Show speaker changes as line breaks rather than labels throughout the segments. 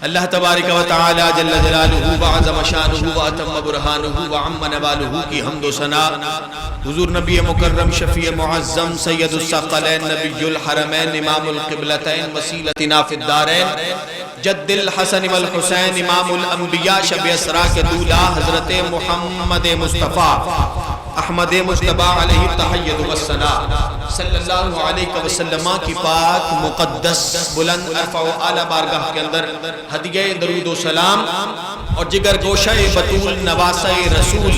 اللہ تبارک و تعالی جل جلالہ وعظم شانہ واتم برہانہ وعم نوالہ کی حمد و ثنا حضور نبی مکرم شفیع معظم سید الثقلین نبی الحرمین امام القبلتین وسیلتنا فی الدارین جد الحسن والحسین امام الانبیاء شب اسرا کے دولا حضرت محمد مصطفیٰ احمد مجتبی علیہ التحیید والثناء صلی اللہ علیہ وسلم کی پاک مقدس بلند عرفہ و اعلی بارگاہ کے اندر ہدیہ درود و سلام اور جگر گوشہ بطول نواسہ رسول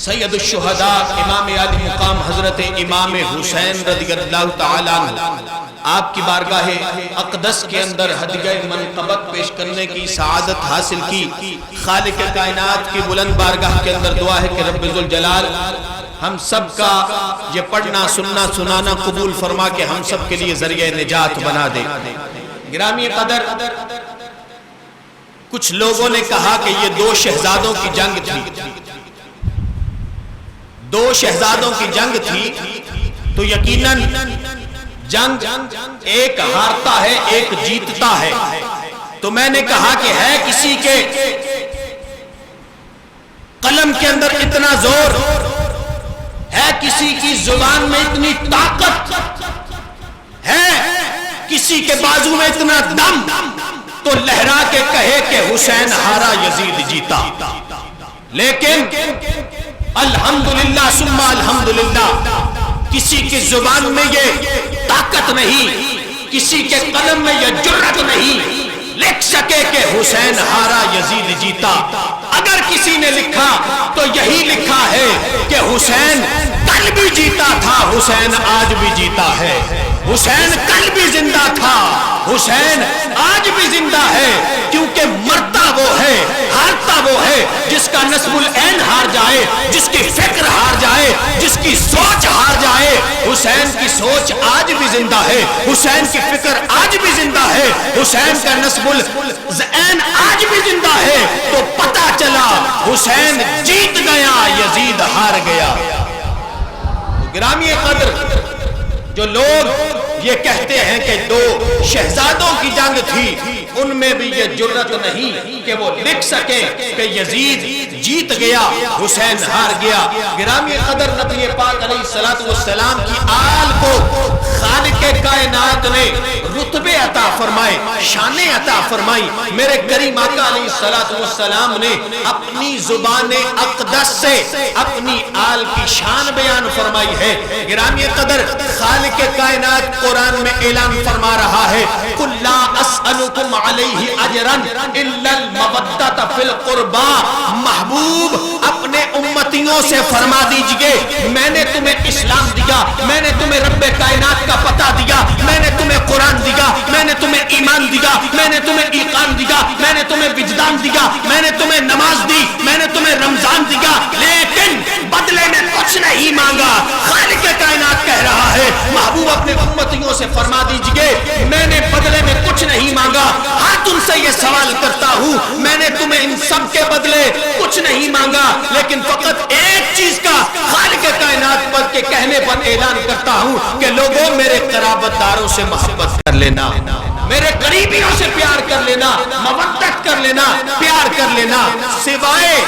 سید الشہداء امام عالی مقام حضرت امام حسین رضی اللہ تعالیٰ عنہ آپ کی بارگاہ اقدس کے اندر ہدیہ منقبت پیش کرنے کی سعادت حاصل کی خالق کائنات کی بلند بارگاہ کے اندر دعا ہے کہ رب ذوالجلال ہم سب کا یہ پڑھنا سننا سنانا قبول فرما کے ہم سب کے لیے ذریعہ نجات بنا دے۔ گرامی قدر، کچھ لوگوں نے کہا کہ یہ دو شہزادوں کی جنگ تھی، دو شہزادوں کی جنگ تھی تو یقیناً جنگ ایک ہارتا ہے ایک جیتتا ہے، تو میں نے کہا کہ ہے کسی کے قلم کے اندر اتنا زور، ہے کسی کی زبان میں اتنی طاقت، ہے کسی کے بازو میں اتنا دم، تو لہرا کے کہے کہ حسین ہارا یزید جیتا۔ لیکن الحمدللہ ثم الحمدللہ کسی کی زبان میں یہ طاقت نہیں، کسی کے قلم میں یہ جرأت نہیں لکھ سکے کہ حسین ہارا یزید جیتا۔ اگر کسی نے لکھا تو یہی لکھا ہے کہ حسین کل بھی جیتا تھا، حسین آج بھی جیتا ہے، حسین کل بھی زندہ تھا، حسین آج بھی زندہ ہے، کیونکہ مرتا وہ ہے، ہارتا وہ ہے جس کا نسب العین ہار جائے، جس کی فکر ہار جائے، جس کی سوچ ہار جائے۔ حسین کی سوچ آج بھی زندہ ہے، حسین کی فکر آج بھی زندہ ہے، حسین کا نسب العین آج بھی زندہ ہے، تو پتہ چلا حسین جیت گیا، یزید ہار گیا۔ گرامی قدر، جو لوگ یہ کہتے ہیں کہ دو شہزادوں کی جنگ تھی، ان میں بھی یہ جرأت نہیں کہ وہ لکھ سکیں کہ یزید جیت گیا، حسین ہار گیا۔ گرامی قدر، نبی پاک علیہ السلام کی آل کو خالق کائنات نے رتبے عطا فرمائے، شانیں عطا فرمائی۔ میرے کریم آقا علیہ السلام نے اپنی زبان اقدس سے اپنی آل کی شان بیان فرمائی ہے۔ گرامی قدر، خالق کائنات قرآن میں اعلان فرما رہا ہے، قُلْ لَا أَسْأَلُكُمْ عَلَيْهِ أَجْرًا إِلَّا الْمَوَدَّةَ فِي الْقُرْبَى۔ محبوب اپنے امتیوں سے فرما دیجئے، میں نے تمہیں اسلام دیا، میں نے تمہیں رب کائنات کا پتہ دیا، میں نے تمہیں قرآن دیا، میں نے تمہیں ایمان دیا، میں نے تمہیں ایقان دیا، میں نے تمہیں وجدان دیا، میں نے تمہیں نماز دی، میں نے تمہیں رمضان دیا، لیکن بدلے میں کچھ نہیں مانگا۔ خالق کائنات کہہ رہا ہے، محبوب اپنے امتیوں سے فرما دیجئے، میں نے بدلے میں کچھ نہیں مانگا۔ ہاں تم سے یہ سوال کرتا ہوں، میں نے تمہیں ان سب کے بدلے کچھ نہیں مانگا، لیکن فقط ایک چیز کا خالق کائنات پر کے کہنے پر اعلان کرتا ہوں کہ لوگوں میرے قرابت داروں سے محبت کر لینا، میرے قریبیوں سے پیار کر لینا، مودت کر لینا، پیار کر لینا، سوائے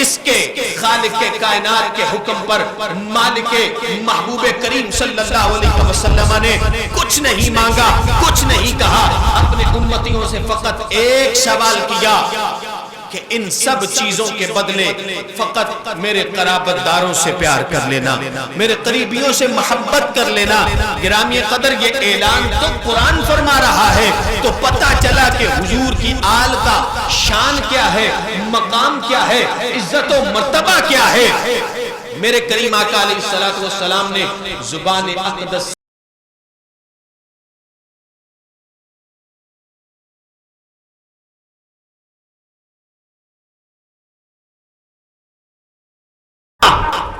اس کے خالق کائنات کے حکم پر مالک محبوب کریم صلی اللہ علیہ وسلم نے کچھ نہیں مانگا، کچھ نہیں کہا۔ اپنے امتیوں سے فقط ایک سوال کیا کہ ان سب چیزوں کے بدلے فقط میرے قرابت داروں سے پیار کر لینا، میرے قریبیوں سے محبت کر لینا۔ گرامی قدر، یہ اعلان تو قرآن فرما رہا ہے، تو پتہ چلا کہ حضور کی آل کا شان کیا ہے، مقام کیا ہے، عزت و مرتبہ کیا ہے۔ میرے کریم آقا علیہ السلام نے زبان اقدس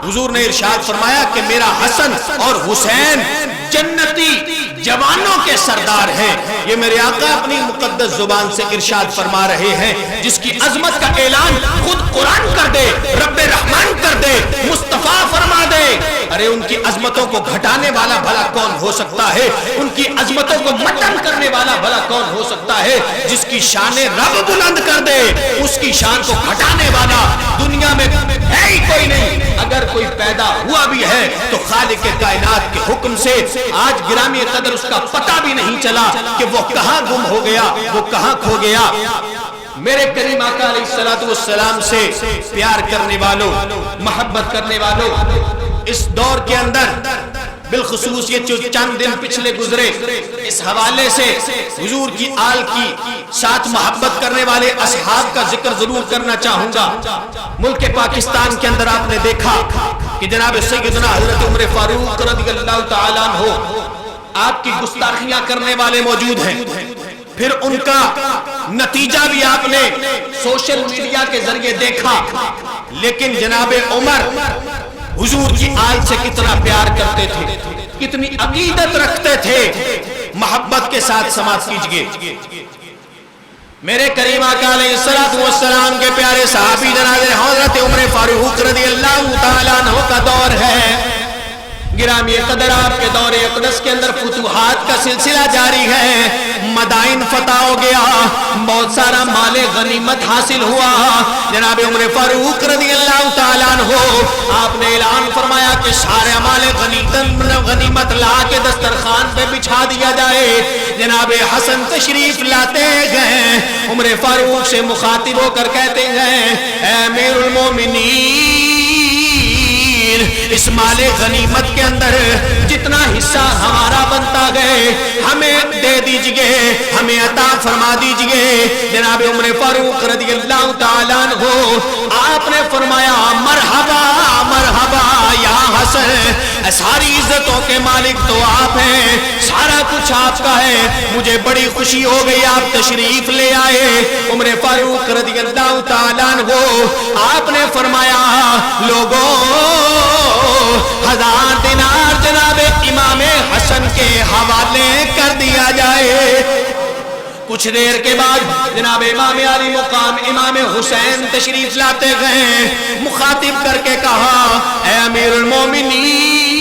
حضور نے ارشاد فرمایا کہ میرا حسن اور حسین جنتی جوانوں کے سردار ہیں۔ یہ میرے آقا اپنی مقدس زبان سے ارشاد فرما رہے ہیں، جس کی عظمت کا اعلان خود قرآن کر دے، رب رحمان کر دے، مصطفیٰ فرما دے ارے ان کی عظمتوں کو گھٹانے والا بھلا کون ہو سکتا ہے؟ ان کی عظمتوں کو مٹن کرنے والا بھلا کون ہو سکتا ہے؟ جس کی شان رب بلند کر دے اس کی شان کو گھٹانے والا دنیا میں ہے ہی کوئی نہیں۔ اگر کوئی پیدا ہوا بھی ہے تو خالق کائنات کے حکم سے۔ آج گرامی قدر اس کا پتہ بھی نہیں چلا کہ وہ کہاں گم ہو گیا، وہ کہاں کھو گیا۔ میرے کریم آقا علیہ السلام سے پیار کرنے والوں، محبت کرنے والوں، اس دور کے اندر بالخصوص یہ جو چند دن پچھلے گزرے، اس حوالے سے حضور کی آل کی ساتھ محبت کرنے والے اصحاب کا ذکر ضرور کرنا چاہوں گا۔ ملک پاکستان کے اندر آپ نے دیکھا کہ جناب سیدنا حضرت عمر فاروق رضی اللہ تعالیٰ عنہ آپ کی گستاخیاں کرنے والے موجود ہیں، پھر ان کا نتیجہ بھی آپ نے سوشل میڈیا کے ذریعے دیکھا۔ لیکن جناب عمر حضور کی آل سے کتنا پیار کرتے تھے، کتنی عقیدت رکھتے تھے، محبت کے ساتھ سماعت کیجئے۔ میرے کریم آقا علیہ السلام کے پیارے صحابی جناب حضرت عمر فاروق رضی اللہ تعالیٰ عنہ کا دور ہے۔ گرامی قدر آپ کے دور اقدس کے اندر فتوحات کا سلسلہ جاری ہے، مدائن فتح ہو گیا، بہت سارا مال غنیمت حاصل ہوا۔ جناب عمر فاروق رضی اللہ تعالیٰ عنہ آپ نے اعلان فرمایا کہ سارے مال غنیمت لا کے دسترخوان پہ بچھا دیا جائے۔ جناب حسن تشریف لاتے گئے، عمر فاروق سے مخاطب ہو کر کہتے ہیں اے امیر المومنین، اس مال غنیمت کے اندر جتنا حصہ ہمارا بنتا گئے ہمیں دے دیجئے، ہمیں عطا فرما دیجئے۔ جناب عمر فاروق رضی اللہ تعالیٰ عنہ آپ نے فرمایا مرحبا مرحبا یا حسن، ساری عزتوں کے مالک تو آپ ہیں، سارا کچھ آپ کا ہے، مجھے بڑی خوشی ہو گئی آپ تشریف لے آئے۔ عمر فاروق رضی اللہ تعالیٰ عنہ آپ نے فرمایا لوگوں 1000 دینار جناب امام حسن کے حوالے کر دیا جائے۔ کچھ دیر کے بعد جناب امام علی مقام امام حسین تشریف لاتے گئے، مخاطب کر کے کہا اے امیر المومنین،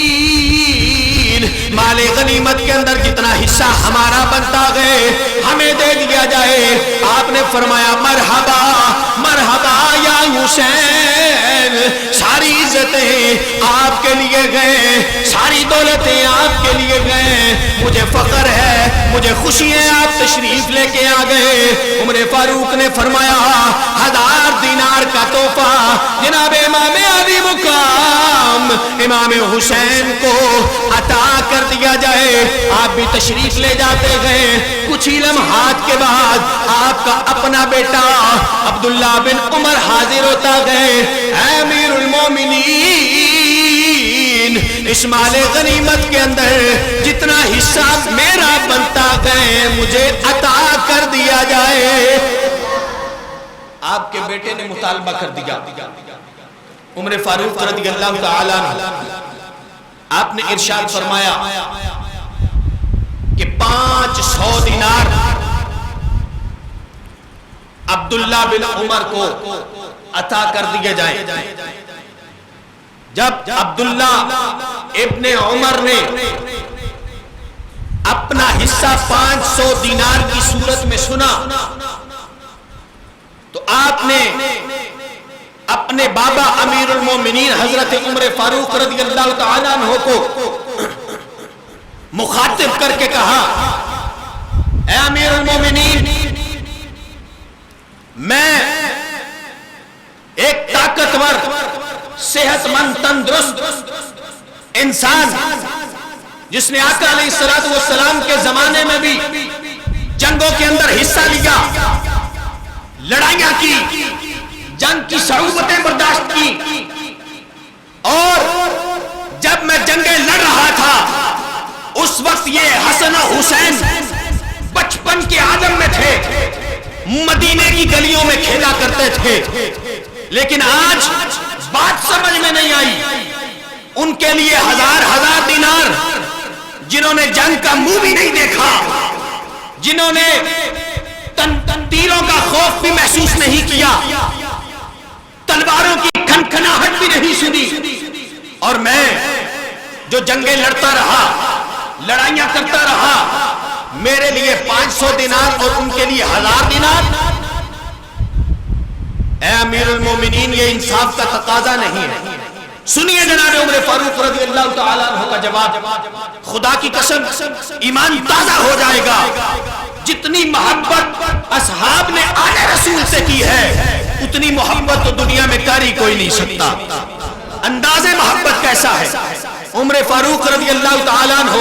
مال غنیمت کے اندر جتنا حصہ ہمارا بنتا گئے ہمیں دے دیا جائے۔ آپ نے فرمایا مرحبا مرحبا یا حسین، ساری عزتیں آپ کے لیے گئے، ساری دولتیں آپ کے لیے گئے، مجھے فخر ہے، مجھے خوشی ہے آپ تشریف لے کے آ گئے۔ عمر فاروق نے فرمایا 1000 دینار کا تحفہ جناب امام علی مقام امام حسین کو عطا کر دیا جائے۔ آپ بھی تشریف لے جاتے گئے، کچھ ہی لمحات کے بعد آپ کا اپنا بیٹا عبداللہ بن عمر حاضر ہوتا گئے، اے امیر المومنین، اس مال غنیمت کے اندر جتنا حصہ میرا بنتا گئے مجھے عطا کر دیا جائے۔ آپ کے بیٹے نے مطالبہ کر دیا۔ عمر فاروق رضی اللہ تعالیٰ عنہ آپ نے ارشاد فرمایا کہ 500 دینار عبداللہ بن عمر کو عطا کر دیے جائیں۔ جب عبداللہ ابن عمر نے اپنا حصہ 500 دینار کی صورت میں سنا تو آپ نے اپنے بابا امیر المومنین حضرت عمر فاروق رضی اللہ تعالیٰ عنہ کو مخاطب کر کے کہا اے امیر المومنین، میں ایک طاقتور صحت مند تندرست انسان جس نے آقا علیہ السلام کے زمانے میں بھی جنگوں کے اندر حصہ لیا، لڑائیاں کی، جنگ کی صعوبتیں برداشت کی، اور جب میں جنگیں لڑ رہا تھا اس وقت یہ حسن و حسین بچپن کے عالم میں تھے، مدینے کی گلیوں میں کھیلا کرتے تھے، لیکن آج بات سمجھ میں نہیں آئی۔ ان کے لیے 1000 دینار، جنہوں نے جنگ کا منہ بھی نہیں دیکھا، جنہوں نے تیروں کا خوف بھی محسوس نہیں کیا، تلواروں کی کھنکھناہٹ بھی نہیں سنی، اور میں جو جنگیں لڑتا رہا، لڑائیاں کرتا رہا، میرے لیے 500 دینار اور ان کے لیے 1000 دینار؟ اے امیر المومنین، یہ انصاف کا تقاضا نہیں ہے۔ سنیے جناب عمر فاروق رضی اللہ تعالیٰ عنہ کا جواب، خدا کی قسم ایمان تازہ ہو جائے گا۔ جتنی محبت اصحاب نے آل رسول سے کی ہے، اتنی محبت تو دنیا میں کاری کوئی نہیں سکتا۔ انداز محبت کیسا ہے؟ عمر فاروق رضی اللہ تعالیٰ عنہ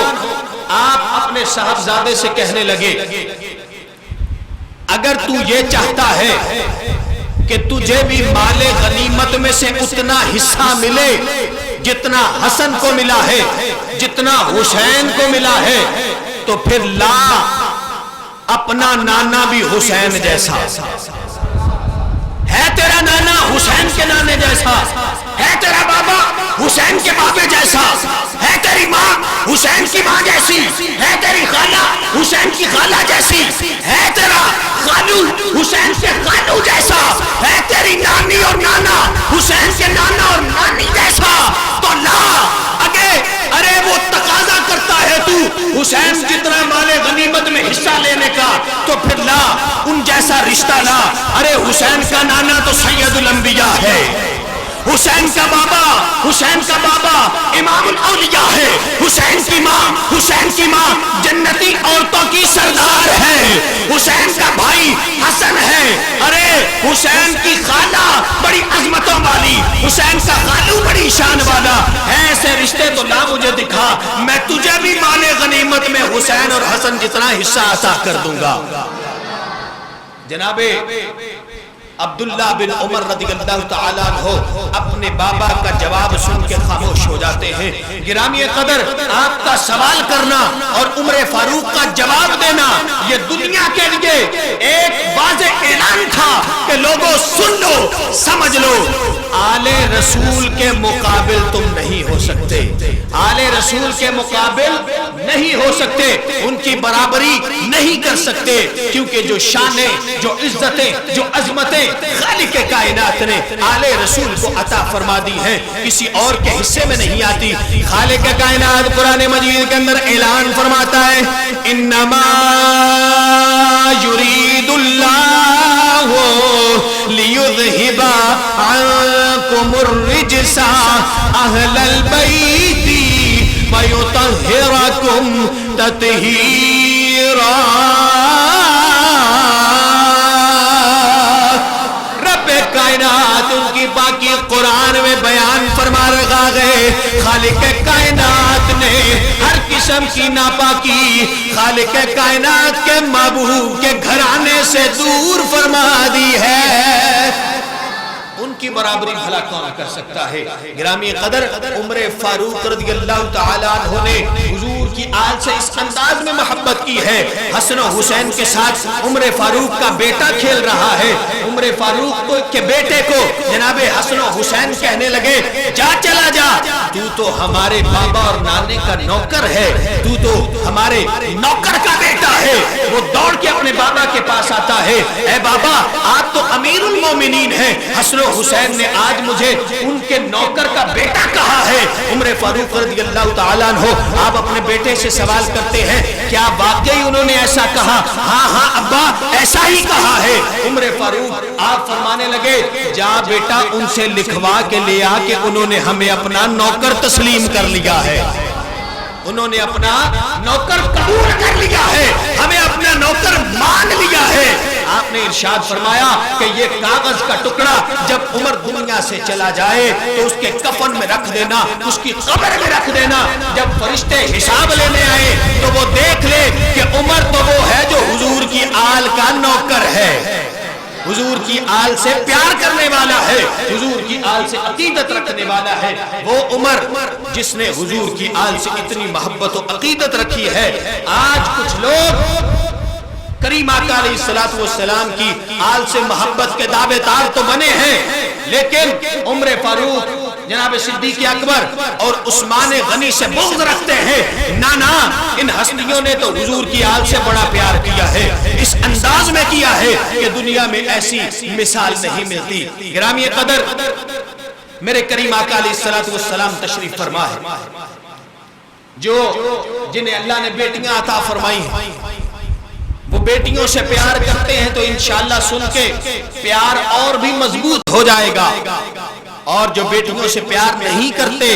آپ اپنے صاحبزادے سے کہنے لگے، اگر تو یہ چاہتا ہے کہ تجھے بھی مال غنیمت میں سے اتنا حصہ ملے جتنا حسن کو ملا ہے، جتنا حسین کو ملا ہے، تو پھر لا اپنا نانا بھی حسین جیسا ہے، تیرا نانا حسین کے نانے جیسا ہے، تیرا بابا حسین کے بابے جیسا ہے، تیری ماں حسین کی ماں جیسی ہے، تیری خالہ حسین کی خالہ جیسی ہے، تیرا خالو حسین کے خالو جیسا ہے، تیری نانی اور نانا حسین کے نانا اور نانی جیسا، تو لا ارے وہ تقاضا کرتا ہے تو حسین جتنا مال غنیمت میں حصہ لینے کا، تو پھر لا ان جیسا رشتہ لا۔ ارے حسین کا نانا تو سید الانبیاء ہے، حسین کا بابا امام الاولیاء ہے، حسین کی ماں جنتی عورتوں کی سردار ہے، حسین کا بھائی حسن ہے، ارے حسین کی خالہ بڑی عظمتوں والی، حسین کا خالو بڑی شان والا ہے، ایسے رشتے تو لا مجھے دکھا، میں تجھے بھی مال غنیمت میں حسین اور حسن جتنا حصہ عطا کر دوں گا۔ جناب عبداللہ بن عمر رضی اللہ تعالیٰ عنہ اپنے بابا کا جواب سن کے خاموش ہو جاتے ہیں۔ گرامی قدر، آپ کا سوال کرنا اور عمر فاروق کا جواب دینا یہ دنیا کے لیے ایک واضح اعلان تھا کہ لوگوں سن لو، سمجھ لو، آل رسول کے مقابل تم نہیں ہو سکتے، آل رسول کے مقابل نہیں ہو سکتے، ان کی برابری نہیں کر سکتے، کیونکہ جو شانیں، جو عزتیں، جو عظمتیں خالق کائنات نے آل رسول کو عطا فرما دی ہیں، کسی اور کے حصے میں نہیں آتی۔ خالق کائنات قرآن مجید کے اندر اعلان فرماتا ہے، انما یرید اللہ لیذہب عنکم الرجس اہل البیت ویطہرکم تطہیرا۔ کائنات ان کی باقی قرآن میں بیان فرما رکھا گئے، خالق کائنات نے ہر قسم کی ناپاکی خالق کائنات کے محبوب کے گھرانے سے دور فرما دی ہے، ان کی برابری بھلا کون کر سکتا ہے۔ گرامی قدر، عمر فاروق رضی اللہ تعالیٰ عنہ نے حضور کی آل سے اس انداز میں محبت کی ہے، حسن و حسین کے ساتھ عمر فاروق کا بیٹا کھیل رہا ہے، عمر فاروق کے بیٹے کو جناب حسن و حسین کہنے لگے، جا چلا جا، تو تو ہمارے بابا اور نانے کا نوکر ہے، تو تو ہمارے نوکر کا بیٹا ہے۔ وہ دوڑ کے اپنے بابا کے پاس آتا ہے، اے بابا آپ تو امیر المومنین ہیں، حسن و حسین نے آج مجھے ان کے نوکر کا بیٹا کہا ہے۔ عمر فاروق رضی اللہ تعالیٰ عنہ آپ اپنے بیٹے سے سوال کرتے ہیں، کیا واقعی انہوں نے ایسا کہا؟ ہاں ہاں ابا ایسا ہی کہا ہے۔ عمر فاروق آپ فرمانے لگے، جا بیٹا ان سے لکھوا کے لے آ کہ انہوں نے ہمیں اپنا نوکر تسلیم کر لیا ہے، انہوں نے اپنا نوکر قبول کر لیا ہے، ہمیں اپنا نوکر مان لیا ہے۔ آپ نے ارشاد فرمایا کہ یہ کاغذ کا ٹکڑا جب عمر دنیا سے چلا جائے تو اس کے کفن میں رکھ دینا، اس کی قبر میں رکھ دینا، جب فرشتے حساب لینے آئے تو وہ دیکھ لے کہ عمر تو وہ ہے جو حضور کی آل کا نوکر ہے، حضور کی آل سے پیار کرنے والا ہے، حضور کی آل سے عقیدت رکھنے والا ہے، وہ عمر جس نے حضور کی آل سے اتنی محبت و عقیدت رکھی ہے۔ آج کچھ لوگ کریم آقا علیہ السلام کی آل سے محبت کے دعوے دار تو بنے ہیں، لیکن عمر فاروق، جناب صدیق اکبر اور عثمان غنی سے بغض رکھتے ہیں۔ نانا، ان ہستیوں نے تو حضور کی آل سے بڑا پیار کیا ہے، اس انداز میں کیا ہے کہ دنیا میں ایسی مثال نہیں ملتی۔ گرامی قدر، میرے کریم آقا علیہ السلام تشریف فرما ہے، جنہیں اللہ نے بیٹیاں عطا فرمائی ہیں وہ بیٹیوں سے پیار کرتے ہیں تو انشاءاللہ سن کے پیار اور بھی مضبوط ہو جائے گا، اور جو بیٹیوں سے پیار نہیں کرتے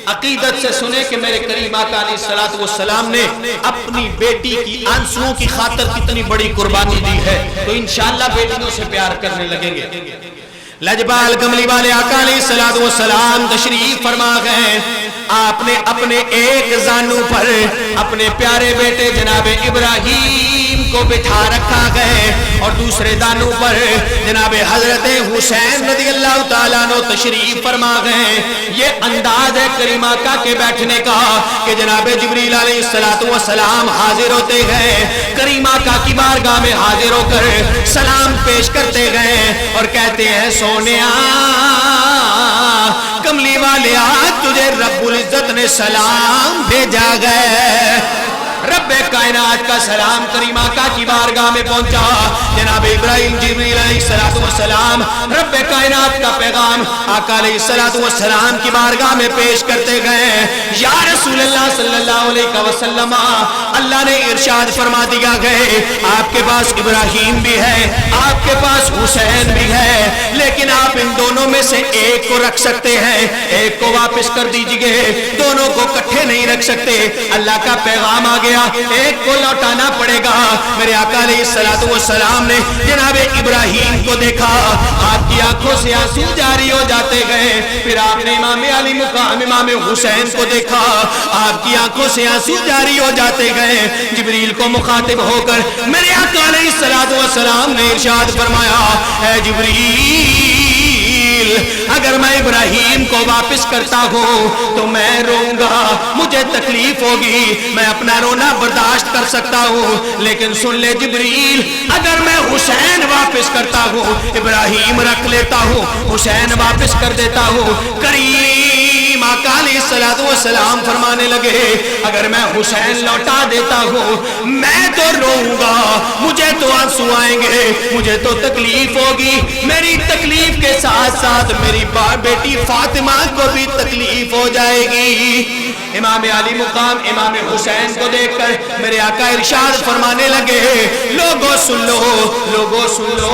عقیدت سے سنے کہ میرے کریم آقا علیہ الصلوۃ والسلام نے اپنی بیٹی کی آنسوؤں کی خاطر کتنی بڑی قربانی دی ہے، تو انشاءاللہ بیٹیوں سے پیار کرنے لگیں گے۔ لجپال کملی والے آقا علیہ الصلوۃ والسلام تشریف فرما گئے، آپ نے اپنے ایک زانو پر اپنے پیارے بیٹے جناب ابراہیم کو بٹھا رکھا گئے اور دوسرے دانو پر جناب حضرت حسین رضی اللہ تعالیٰ عنہ تشریف فرما گئے۔ یہ انداز ہے کریم آقا کے بیٹھنے کا کہ جناب جبریل علیہ الصلوۃ والسلام حاضر ہوتے گئے، کریم آقا کی بارگاہ میں حاضر ہو کر سلام پیش کرتے گئے اور کہتے ہیں سونیا کملی والے آج تجھے رب العزت نے سلام بھیجا گئے۔ رب کائنات کا سلام کریم آقا کی بارگاہ میں پہنچا، جناب ابراہیم جبریل علیہ السلام رب کائنات کا پیغام آقا علیہ السلام کی بارگاہ میں پیش کرتے گئے۔ یا رسول اللہ صلی اللہ علیہ وسلم، اللہ نے ارشاد فرما دیا گئے آپ کے پاس ابراہیم بھی ہے، آپ کے پاس حسین بھی ہے، لیکن آپ ان دونوں میں سے ایک کو رکھ سکتے ہیں، ایک کو واپس کر دیجئے، دونوں کو اکٹھے نہیں رکھ سکتے۔ اللہ کا پیغام آ گیا، ایک کو لوٹانا پڑے گا۔ میرے آقا علیہ السلام نے جناب ابراہیم کو دیکھا، آپ کی آنکھوں سے آنسو جاری ہو جاتے گئے۔ پھر آپ نے امام علی مقام امام حسین کو دیکھا، آپ کی آنکھوں سے آنسو جاری ہو جاتے گئے۔ جبریل کو مخاطب ہو کر میرے آقا علیہ السلام نے ارشاد فرمایا، اے جبریل اگر میں ابراہیم کو واپس کرتا ہوں تو میں روں گا، مجھے تکلیف ہوگی، میں اپنا رونا برداشت کر سکتا ہوں، لیکن سن لے جبریل اگر میں حسین واپس کرتا ہوں، ابراہیم رکھ لیتا ہوں، حسین واپس کر دیتا ہوں، کریم آقا علیہ السلام فرمانے لگے اگر میں حسین لوٹا دیتا ہوں میں تو روؤں گا، مجھے تو آنسو آئیں گے، مجھے تو تکلیف ہوگی، میری تکلیف کے ساتھ ساتھ میری بیٹی فاطمہ کو بھی تکلیف ہو جائے گی۔ امام علی مقام امام حسین کو دیکھ کر میرے آقا ارشاد فرمانے لگے لوگوں سن لو، لوگوں سن لو،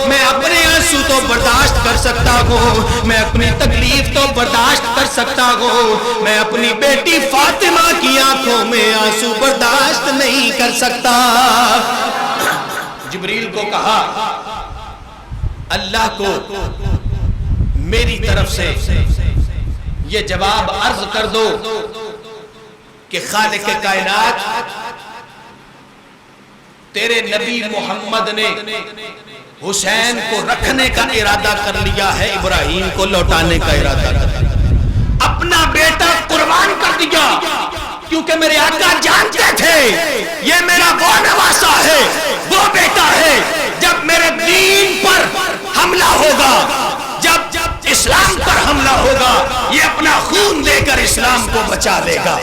میں اپنے آنسو تو برداشت کر سکتا ہوں، میں اپنی تکلیف تو برداشت کر سکتا ہوں، میں اپنی بیٹی فاطمہ کی آنکھوں میں آنسو برداشت نہیں کر سکتا۔ جبریل کو کہا اللہ کو میری طرف سے یہ جواب عرض کر دو کہ خالق کائنات تیرے نبی محمد نے حسین کو رکھنے کا ارادہ کر لیا ہے، ابراہیم کو لوٹانے کا ارادہ کر لیا، اپنا بیٹا قربان کر دیا، کیونکہ میرے آقا جانتے تھے یہ میرا وہ نواسا ہے، وہ بیٹا ہے، جب میرے دین پر حملہ ہوگا، جب اسلام پر حملہ ہوگا، یہ اپنا خون دے کر اسلام کو بچا لے گا۔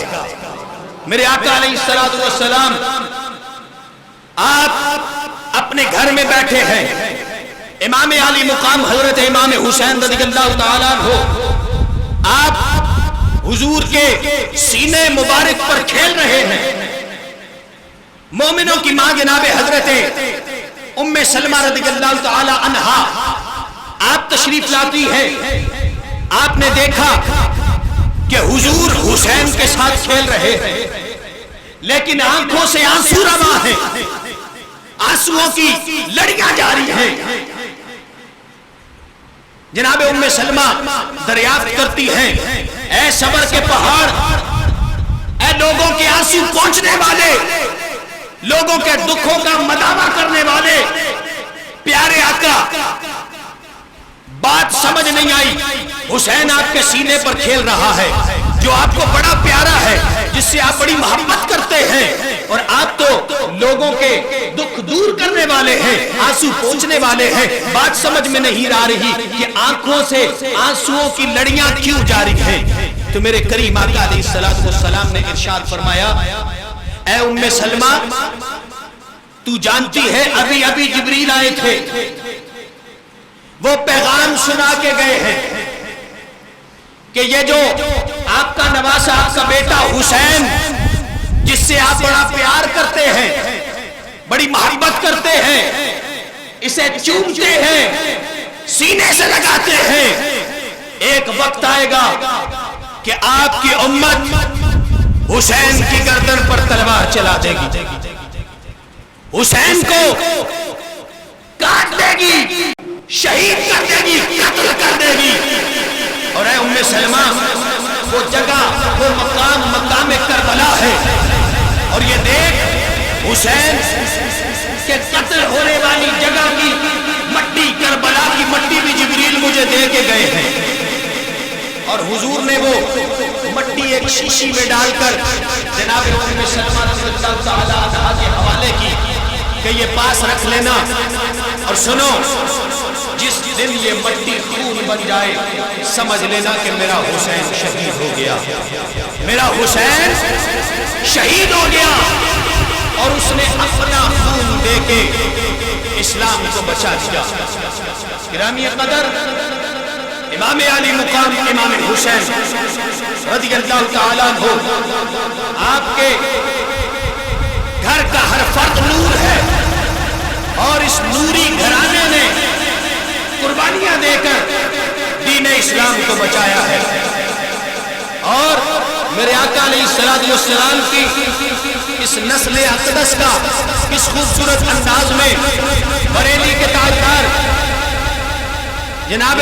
میرے آقا علیہ السلام آپ اپنے گھر میں بیٹھے ہیں، امام علی مقام حضرت امام حسین رضی اللہ تعالیٰ عنہ آپ حضور کے سینے مبارک پر کھیل رہے ہیں۔ مومنوں کی ماں جناب حضرت ام سلمہ رضی اللہ تعالیٰ عنہا آپ تشریف لاتی ہیں، آپ نے دیکھا کہ حضور حسین کے ساتھ کھیل رہے ہیں، لیکن آنکھوں سے آنسو رواں ہیں، آنسوؤں کی لڑیاں جاری ہیں۔ جناب ام سلمہ دریافت کرتی ہیں، اے صبر کے پہاڑ، اے لوگوں کے آنسو پہنچنے والے، لوگوں کے دکھوں کا مداوا کرنے والے پیارے آقا، بات سمجھ نہیں آئی، حسین آپ کے سینے پر کھیل رہا ہے، جو آپ کو بڑا پیارا ہے، جس سے آپ بڑی محبت کرتے ہیں، اور آپ تو لوگوں کے دکھ دور کرنے والے ہیں، آنسو پہنچنے والے ہیں، بات سمجھ میں نہیں آ رہی کہ آنکھوں سے آنسوؤں کی لڑیاں کیوں جاری ہیں۔ تو میرے کریم آقا علیہ السلام نے ارشاد فرمایا، اے ام سلمہ تو جانتی ہے ابھی ابھی جبریل آئے تھے، وہ پیغام سنا کے گئے ہیں کہ یہ جو آپ کا نواسا آپ کا بیٹا حسین جس سے آپ بڑا پیار کرتے ہیں بڑی محبت کرتے ہیں اسے چومتے ہیں سینے سے لگاتے ہیں ایک وقت آئے گا کہ آپ کی امت حسین کی گردن پر تلوار چلا دے گی حسین کو کاٹ دے گی شہید کر دے گی قتل کر دے گی اور اے ام سلمہ وہ جگہ وہ مقام کربلا ہے اور یہ دیکھ حسین کے قتل ہونے والی جگہ کی مٹی کربلا کی مٹی بھی جبریل مجھے دے کے گئے ہیں اور حضور نے وہ مٹی ایک شیشی میں ڈال کر جناب ام سلمہ رضی اللہ تعالی عنہا کے حوالے کی کہ یہ پاس رکھ لینا اور سنو جس دن یہ مٹی خون بن جائے سمجھ لینا کہ میرا حسین شہید ہو گیا میرا حسین شہید ہو گیا اور اس نے اپنا خون دے کے اسلام کو بچا دیا گرامی قدر امام علی مقام امام حسین رضی اللہ تعالیٰ عنہ آپ کے گھر کا ہر فرد نور ہے اور اس نوری گھرانے نے قربانیاں دے کر دین اسلام کو بچایا ہے اور میرے آقا علیہ السلام کی اس نسل اقدس کا اس خوبصورت انداز میں بریلی کے تاجدار جناب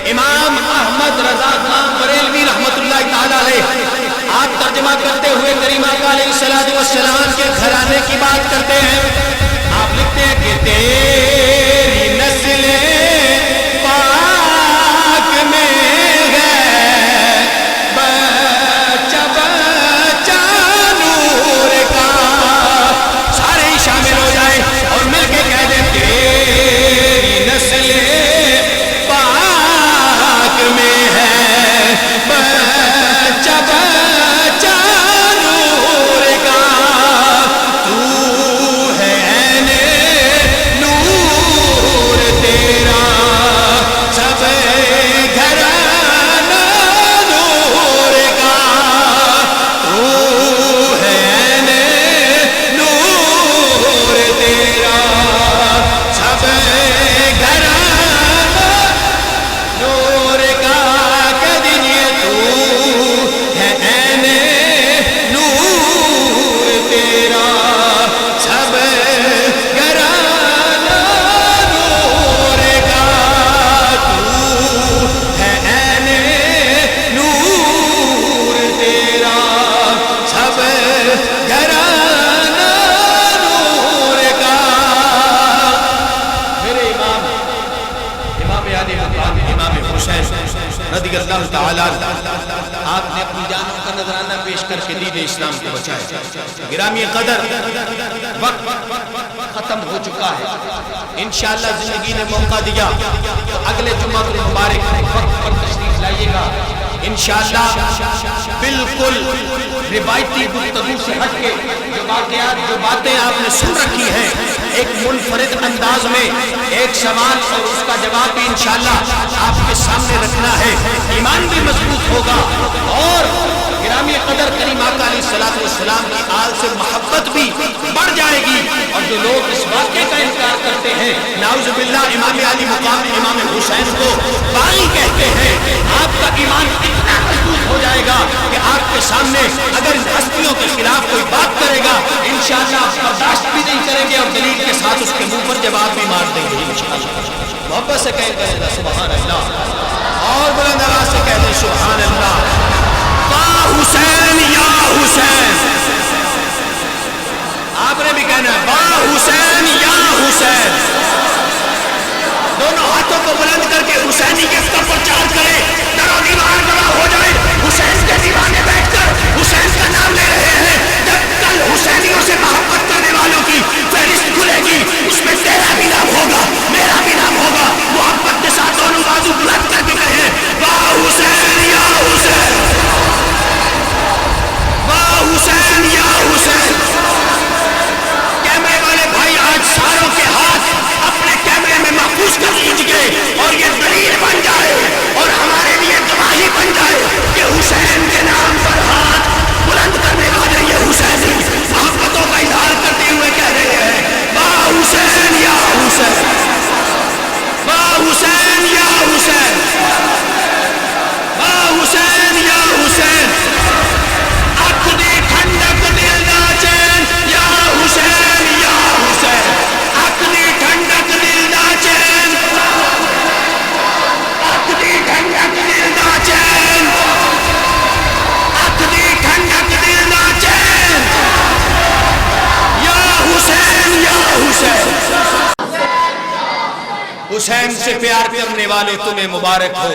امام احمد رضا خان بریلوی رحمت اللہ تعالی علیہ آپ ترجمہ کرتے ہوئے کریم آقا علیہ السلام کے گھرانے کی بات کرتے ہیں آپ لکھتے ہیں کہ تیری نسل پاک میں ہے بچہ بچہ نور کا سارے ہی شامل ہو جائیں اور مل کے کہہ دیں تیری نسل پاک میں ہے بچہ بچہ نور کا تو ہے نور تیرا سب گھرانہ نور کا تو ہے نور تیرا سب گھرانہ نور کا کدن تو ہے نور تیرا سب گھرانہ نور کا تو ہے نور تیرا سب گھرانہ نور کا میرے امام علی مقام امام حسین رضی اللہ تعالیٰ آپ نے اپنی جانوں کا نذرانہ پیش کر کے دین اسلام کو بچایا گرامی قدر وقت ختم ہو چکا ہے انشاءاللہ زندگی نے موقع دیا تو اگلے جمعہ کو مبارک وقت پر تشریف لائیے گا انشاءاللہ بالکل روایتی گفتگو سے ہٹ کے جو واقعات جو باتیں آپ نے سن رکھی ہیں ایک منفرد انداز میں ایک سوال اور اس کا جواب بھی انشاءاللہ آپ کے سامنے رکھنا ہے ایمان بھی مضبوط ہوگا اور گرامی قدر کریم آقا علیہ السلام کی آل سے محبت بھی بڑھ جائے گی اور جو لوگ اس واقعے کا انکار کرتے ہیں نعوذ باللہ امام علی مقام امام حسین کو باغی کہتے ہیں آپ کا ایمان اتنا مضبوط ہو جائے گا کہ آپ کے سامنے اگر ان ہستیوں کے خلاف کوئی بات کرے گا انشاءاللہ آپ برداشت بھی نہیں کریں گے اور دلیل کے ساتھ اس کے منہ پر جواب بھی مار دیں گے انشاءاللہ محبت سے کہیں گے سبحان اللہ اور بلند آواز سے کہہ دیں سبحان اللہ حسین یا حسین آپ نے بھی کہنا ہے با حسین یا حسین دونوں ہاتھوں کو بلند کر کے حسینی کے کا پرچار کرے در و دیوار گواہ ہو جائے حسین کے دیوانے بیٹھ کر حسین کا نام لے رہے ہیں جب کل حسینیوں سے محبت کرنے والوں کی فہرست کھلے گی اس میں تیرا بھی نام ہوگا میرا بھی نام ہوگا محبت کے ساتھ دونوں بازو بلند کر کے کہیں با حسین یا حسین حسین یا حسین کیمرے حسین سے پیار کرنے والے تمہیں مبارک ہو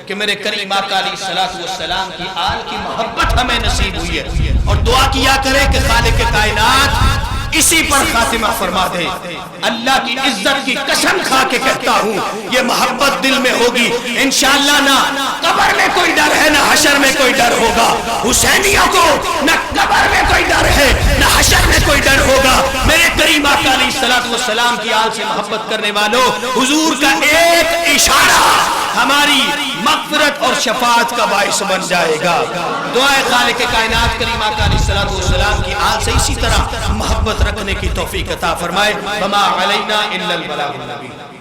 کہ میرے کریم آقا علیہ الصلوۃ والسلام کی آل کی محبت ہمیں نصیب ہوئی ہے، اور دعا کیا کرے کہ خالق کائنات اسی پر خاتمہ فرما دے۔ اللہ کی عزت کی قسم کھا کے کہتا ہوں یہ محبت دل میں ہوگی انشاءاللہ، نہ قبر میں کوئی ڈر ہے نہ حشر میں کوئی ڈر ہوگا۔ حسینیوں کو نہ قبر میں کوئی ڈر ہے نہ حشر میں کوئی ڈر ہوگا۔ میرے کریم آقا علیہ الصلوۃ والسلام کی آل سے محبت کرنے والوں، حضور کا ایک اشارہ ہماری مغفرت اور شفاعت کا باعث بن جائے گا۔ دعائے خالق کائنات کریم آقا علیہ الصلوۃ والسلام کی آل سے اسی طرح محبت رکھنے کی توفیق عطا فرمائے۔ وما علینا الا البلاغ المبین۔